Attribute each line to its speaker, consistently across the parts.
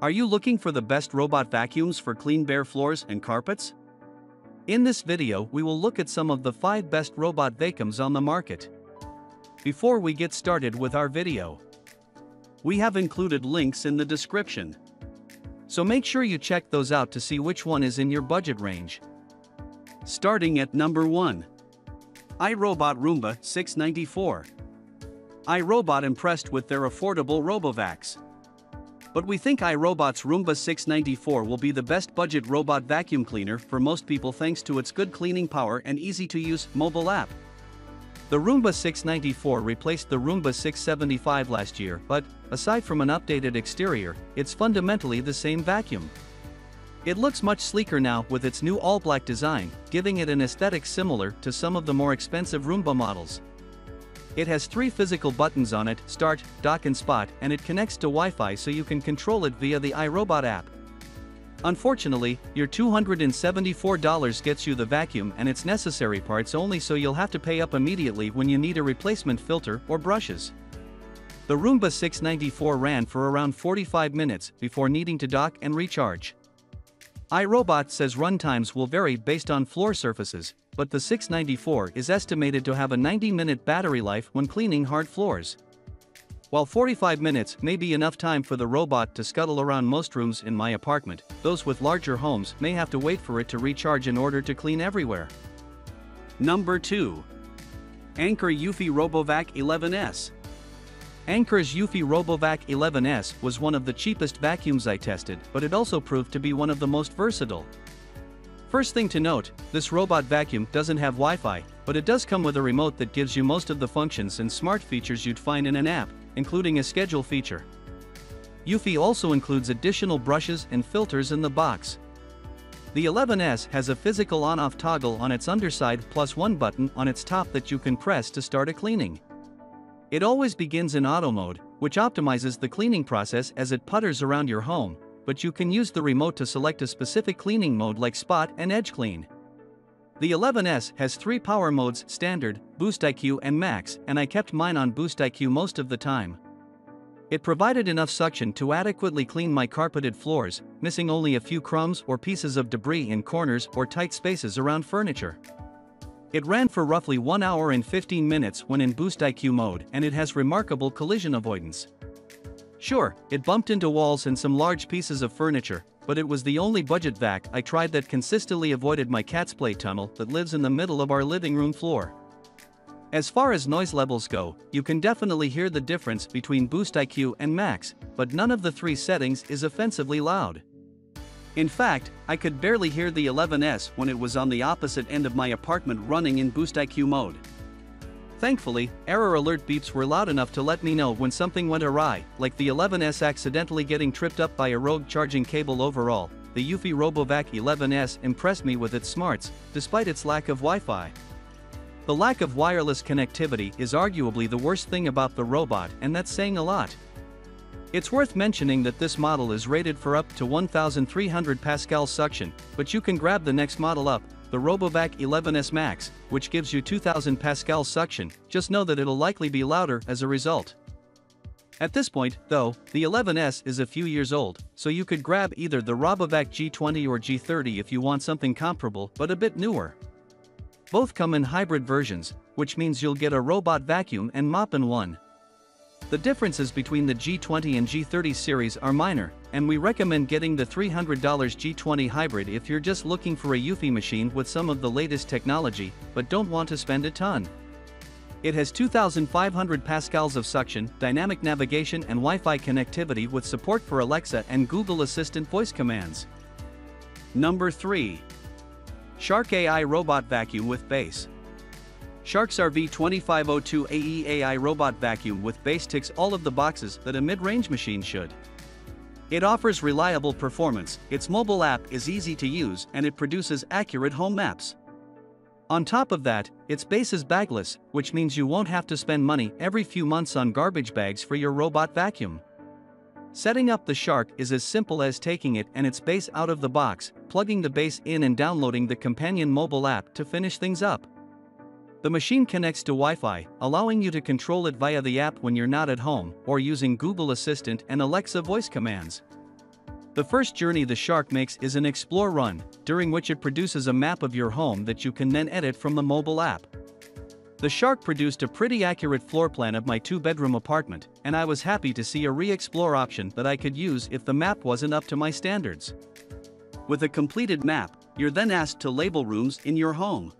Speaker 1: Are you looking for the best robot vacuums for clean bare floors and carpets? In this video we will look at some of the 5 best robot vacuums on the market. Before we get started with our video, we have included links in the description, so make sure you check those out to see which one is in your budget range. Starting at number 1. iRobot Roomba 694. iRobot impressed with their affordable RoboVacs. But we think iRobot's Roomba 694 will be the best budget robot vacuum cleaner for most people thanks to its good cleaning power and easy-to-use mobile app. The Roomba 694 replaced the Roomba 675 last year, but, aside from an updated exterior, it's fundamentally the same vacuum. It looks much sleeker now with its new all-black design, giving it an aesthetic similar to some of the more expensive Roomba models. It has 3 physical buttons on it: Start, Dock and Spot, and it connects to Wi-Fi so you can control it via the iRobot app. Unfortunately, your $274 gets you the vacuum and its necessary parts only, so you'll have to pay up immediately when you need a replacement filter or brushes. The Roomba 694 ran for around 45 minutes before needing to dock and recharge. iRobot says runtimes will vary based on floor surfaces, but the 694 is estimated to have a 90-minute battery life when cleaning hard floors. While 45 minutes may be enough time for the robot to scuttle around most rooms in my apartment, those with larger homes may have to wait for it to recharge in order to clean everywhere. Number 2. Anker Eufy RoboVac 11S. Anker's Eufy RoboVac 11S was one of the cheapest vacuums I tested, but it also proved to be one of the most versatile. First thing to note, this robot vacuum doesn't have Wi-Fi, but it does come with a remote that gives you most of the functions and smart features you'd find in an app, including a schedule feature. Eufy also includes additional brushes and filters in the box. The 11S has a physical on-off toggle on its underside plus one button on its top that you can press to start a cleaning. It always begins in auto mode, which optimizes the cleaning process as it putters around your home, but you can use the remote to select a specific cleaning mode like Spot and Edge Clean. The 11S has 3 power modes: Standard, Boost IQ and Max, and I kept mine on Boost IQ most of the time. It provided enough suction to adequately clean my carpeted floors, missing only a few crumbs or pieces of debris in corners or tight spaces around furniture. It ran for roughly 1 hour and 15 minutes when in Boost IQ mode, and it has remarkable collision avoidance. Sure, it bumped into walls and some large pieces of furniture, but it was the only budget vac I tried that consistently avoided my cat's play tunnel that lives in the middle of our living room floor. As far as noise levels go, you can definitely hear the difference between Boost IQ and Max, but none of the 3 settings is offensively loud. In fact, I could barely hear the 11S when it was on the opposite end of my apartment running in Boost IQ mode. Thankfully, error alert beeps were loud enough to let me know when something went awry, like the 11S accidentally getting tripped up by a rogue charging cable. Overall, the Eufy RoboVac 11S impressed me with its smarts, despite its lack of Wi-Fi. The lack of wireless connectivity is arguably the worst thing about the robot, and that's saying a lot. It's worth mentioning that this model is rated for up to 1,300 Pascal suction, but you can grab the next model up, the RoboVac 11S Max, which gives you 2,000 Pascal suction. Just know that it'll likely be louder as a result. At this point, though, the 11S is a few years old, so you could grab either the RoboVac G20 or G30 if you want something comparable but a bit newer. Both come in hybrid versions, which means you'll get a robot vacuum and mop in one. The differences between the G20 and G30 series are minor, and we recommend getting the $300 G20 hybrid if you're just looking for a Eufy machine with some of the latest technology, but don't want to spend a ton. It has 2,500 pascals of suction, dynamic navigation and Wi-Fi connectivity with support for Alexa and Google Assistant voice commands. Number 3. Shark AI Robot Vacuum with Base. Shark's RV2502 AE AI Robot Vacuum with Base ticks all of the boxes that a mid-range machine should. It offers reliable performance, its mobile app is easy to use, and it produces accurate home maps. On top of that, its base is bagless, which means you won't have to spend money every few months on garbage bags for your robot vacuum. Setting up the Shark is as simple as taking it and its base out of the box, plugging the base in and downloading the companion mobile app to finish things up. The machine connects to Wi-Fi, allowing you to control it via the app when you're not at home, or using Google Assistant and Alexa voice commands. The first journey the Shark makes is an explore run, during which it produces a map of your home that you can then edit from the mobile app. The Shark produced a pretty accurate floor plan of my 2-bedroom apartment, and I was happy to see a re-explore option that I could use if the map wasn't up to my standards. With a completed map, you're then asked to label rooms in your home.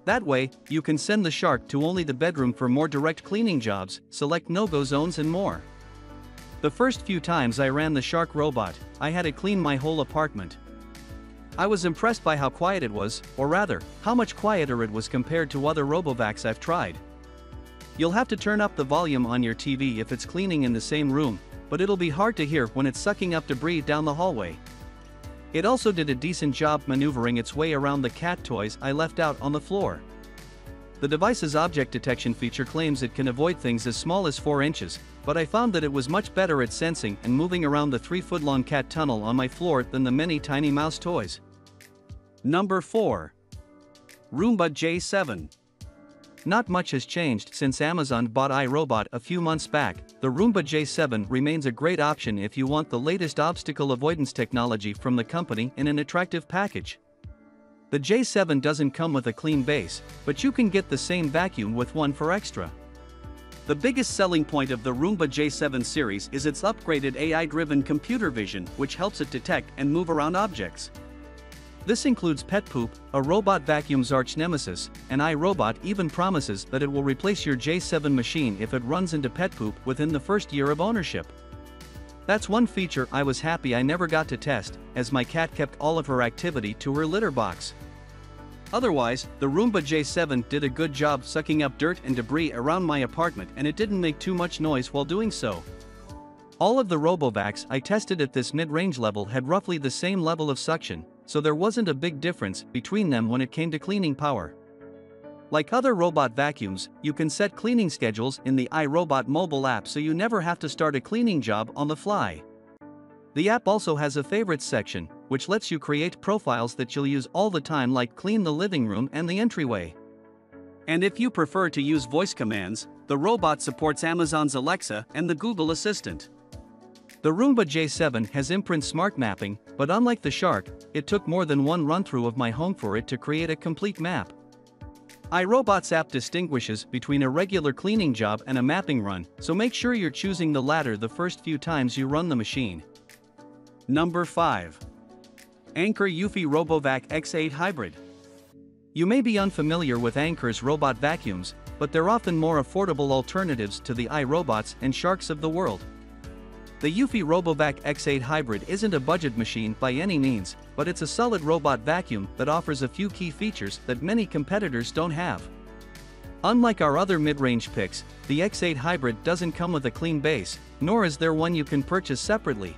Speaker 1: That way, you can send the Shark to only the bedroom for more direct cleaning jobs, select no-go zones and more. The first few times I ran the Shark robot, I had to clean my whole apartment. I was impressed by how quiet it was, or rather, how much quieter it was compared to other RoboVacs I've tried. You'll have to turn up the volume on your TV if it's cleaning in the same room, but it'll be hard to hear when it's sucking up debris down the hallway. It also did a decent job maneuvering its way around the cat toys I left out on the floor. The device's object detection feature claims it can avoid things as small as 4 inches, but I found that it was much better at sensing and moving around the 3-foot-long cat tunnel on my floor than the many tiny mouse toys. Number 4. Roomba J7. Not much has changed since Amazon bought iRobot a few months back. The Roomba J7 remains a great option if you want the latest obstacle avoidance technology from the company in an attractive package. The J7 doesn't come with a clean base, but you can get the same vacuum with one for extra. The biggest selling point of the Roomba J7 series is its upgraded AI-driven computer vision, which helps it detect and move around objects. This includes pet poop, a robot vacuum's arch nemesis, and iRobot even promises that it will replace your J7 machine if it runs into pet poop within the first year of ownership. That's one feature I was happy I never got to test, as my cat kept all of her activity to her litter box. Otherwise, the Roomba J7 did a good job sucking up dirt and debris around my apartment, and it didn't make too much noise while doing so. All of the RoboVacs I tested at this mid-range level had roughly the same level of suction, so there wasn't a big difference between them when it came to cleaning power. Like other robot vacuums, you can set cleaning schedules in the iRobot mobile app so you never have to start a cleaning job on the fly. The app also has a favorites section, which lets you create profiles that you'll use all the time, like clean the living room and the entryway. And if you prefer to use voice commands, the robot supports Amazon's Alexa and the Google Assistant. The Roomba J7 has imprint smart mapping, but unlike the Shark, it took more than one run-through of my home for it to create a complete map. iRobot's app distinguishes between a regular cleaning job and a mapping run, so make sure you're choosing the latter the first few times you run the machine. Number 5. Anker Eufy RoboVac X8 Hybrid. You may be unfamiliar with Anker's robot vacuums, but they're often more affordable alternatives to the iRobots and Sharks of the world. The Eufy RoboVac X8 Hybrid isn't a budget machine by any means, but it's a solid robot vacuum that offers a few key features that many competitors don't have. Unlike our other mid-range picks, the X8 Hybrid doesn't come with a clean base, nor is there one you can purchase separately.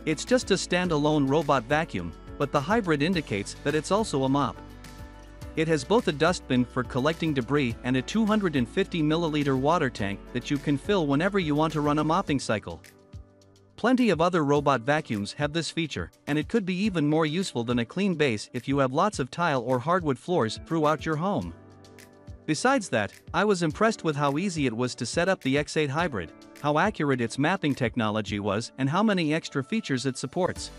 Speaker 1: It's just a standalone robot vacuum, but the Hybrid indicates that it's also a mop. It has both a dustbin for collecting debris and a 250 milliliter water tank that you can fill whenever you want to run a mopping cycle. Plenty of other robot vacuums have this feature, and it could be even more useful than a clean base if you have lots of tile or hardwood floors throughout your home. Besides that, I was impressed with how easy it was to set up the X8 Hybrid, how accurate its mapping technology was, and how many extra features it supports.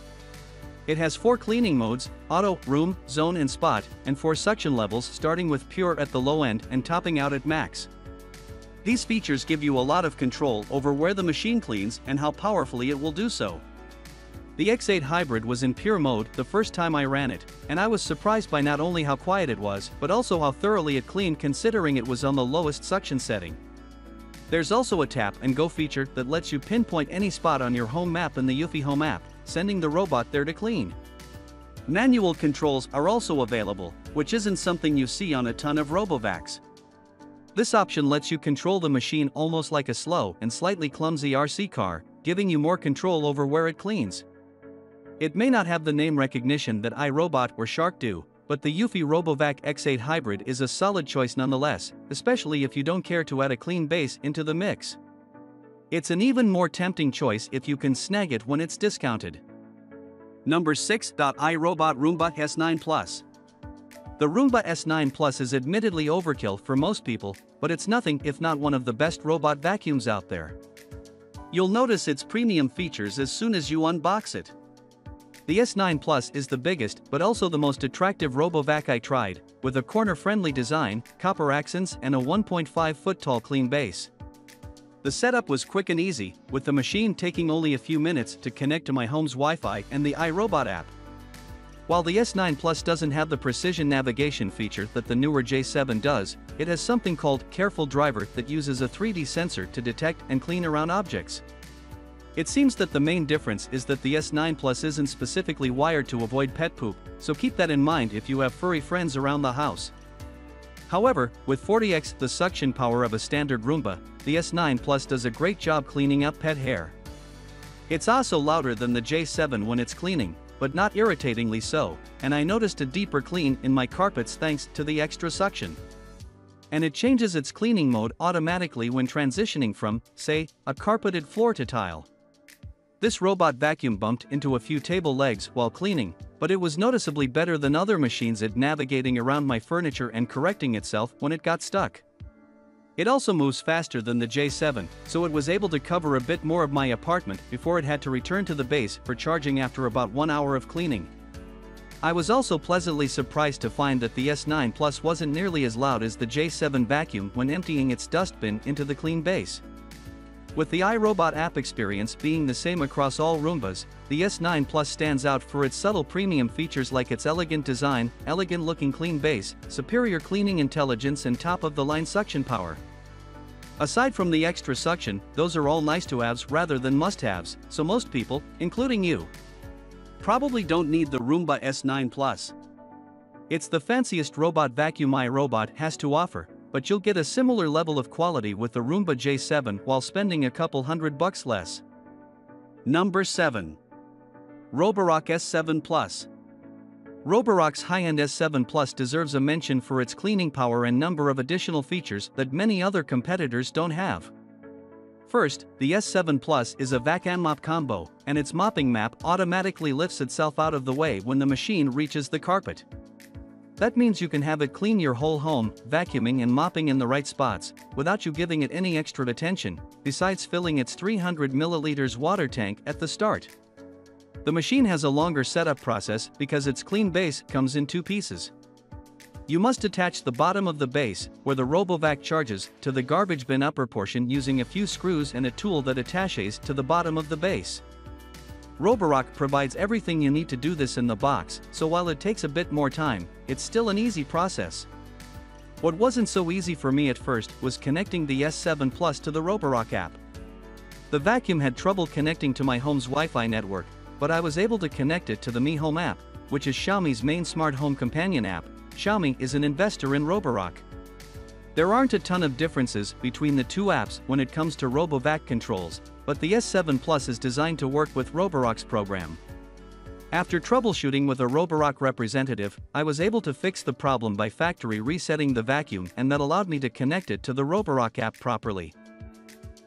Speaker 1: It has 4 cleaning modes: auto, room, zone and spot, and 4 suction levels, starting with pure at the low end and topping out at max. These features give you a lot of control over where the machine cleans and how powerfully it will do so. The X8 Hybrid was in pure mode the first time I ran it, and I was surprised by not only how quiet it was, but also how thoroughly it cleaned considering it was on the lowest suction setting. There's also a tap and go feature that lets you pinpoint any spot on your home map in the Eufy Home app, sending the robot there to clean. Manual controls are also available, which isn't something you see on a ton of RoboVacs. This option lets you control the machine almost like a slow and slightly clumsy RC car, giving you more control over where it cleans. It may not have the name recognition that iRobot or Shark do, but the Eufy RoboVac X8 Hybrid is a solid choice nonetheless, especially if you don't care to add a clean base into the mix. It's an even more tempting choice if you can snag it when it's discounted. Number 6. iRobot Roomba S9 Plus. The Roomba S9 Plus is admittedly overkill for most people, but it's nothing if not one of the best robot vacuums out there. You'll notice its premium features as soon as you unbox it. The S9 Plus is the biggest but also the most attractive RoboVac I tried, with a corner-friendly design, copper accents and a 1.5-foot tall clean base. The setup was quick and easy, with the machine taking only a few minutes to connect to my home's Wi-Fi and the iRobot app. While the S9 Plus doesn't have the precision navigation feature that the newer J7 does, it has something called Careful Driver that uses a 3D sensor to detect and clean around objects. It seems that the main difference is that the S9 Plus isn't specifically wired to avoid pet poop, so keep that in mind if you have furry friends around the house. However, with 40x the suction power of a standard Roomba, the S9 Plus does a great job cleaning up pet hair. It's also louder than the J7 when it's cleaning, but not irritatingly so, and I noticed a deeper clean in my carpets thanks to the extra suction. And it changes its cleaning mode automatically when transitioning from, say, a carpeted floor to tile. This robot vacuum bumped into a few table legs while cleaning, but it was noticeably better than other machines at navigating around my furniture and correcting itself when it got stuck. It also moves faster than the J7, so it was able to cover a bit more of my apartment before it had to return to the base for charging after about 1 hour of cleaning. I was also pleasantly surprised to find that the S9 Plus wasn't nearly as loud as the J7 vacuum when emptying its dustbin into the clean base. With the iRobot app experience being the same across all Roombas, the S9 Plus stands out for its subtle premium features like its elegant design, elegant-looking clean base, superior cleaning intelligence and top-of-the-line suction power. Aside from the extra suction, those are all nice-to-haves rather than must-haves, so most people, including you, probably don't need the Roomba S9 Plus. It's the fanciest robot vacuum iRobot has to offer, but you'll get a similar level of quality with the Roomba J7 while spending a couple $100 less. Number 7. Roborock S7 Plus. Roborock's high-end S7 Plus deserves a mention for its cleaning power and number of additional features that many other competitors don't have. First, the S7 Plus is a vac and mop combo, and its mopping map automatically lifts itself out of the way when the machine reaches the carpet. That means you can have it clean your whole home, vacuuming and mopping in the right spots, without you giving it any extra attention, besides filling its 300 milliliters water tank at the start. The machine has a longer setup process because its clean base comes in 2 pieces. You must attach the bottom of the base, where the RoboVac charges, to the garbage bin upper portion using a few screws and a tool that attaches to the bottom of the base. Roborock provides everything you need to do this in the box, so while it takes a bit more time, it's still an easy process. What wasn't so easy for me at first was connecting the S7 Plus to the Roborock app. The vacuum had trouble connecting to my home's Wi-Fi network, but I was able to connect it to the Mi Home app, which is Xiaomi's main smart home companion app. Xiaomi is an investor in Roborock. There aren't a ton of differences between the two apps when it comes to RoboVac controls, but the S7 Plus is designed to work with Roborock's program. After troubleshooting with a Roborock representative, I was able to fix the problem by factory resetting the vacuum, and that allowed me to connect it to the Roborock app properly.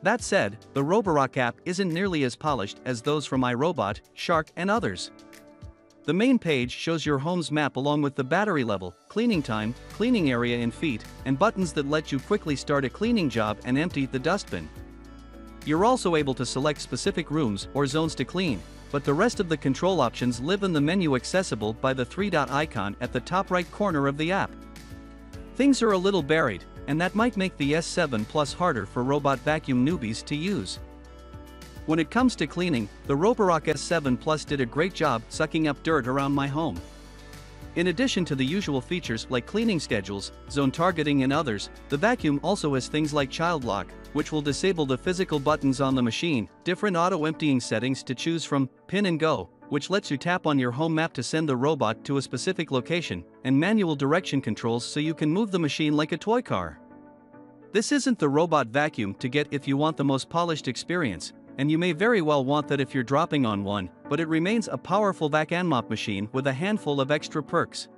Speaker 1: That said, the Roborock app isn't nearly as polished as those from iRobot, Shark and others. The main page shows your home's map along with the battery level, cleaning time, cleaning area in feet, and buttons that let you quickly start a cleaning job and empty the dustbin. You're also able to select specific rooms or zones to clean, but the rest of the control options live in the menu accessible by the 3-dot icon at the top right corner of the app. Things are a little buried, and that might make the S7 Plus harder for robot vacuum newbies to use. When it comes to cleaning, the Roborock S7 Plus did a great job sucking up dirt around my home. In addition to the usual features like cleaning schedules, zone targeting and others, the vacuum also has things like child lock, which will disable the physical buttons on the machine, different auto-emptying settings to choose from, pin and go, which lets you tap on your home map to send the robot to a specific location, and manual direction controls so you can move the machine like a toy car. This isn't the robot vacuum to get if you want the most polished experience, and you may very well want that if you're dropping on one, but it remains a powerful vac and mop machine with a handful of extra perks.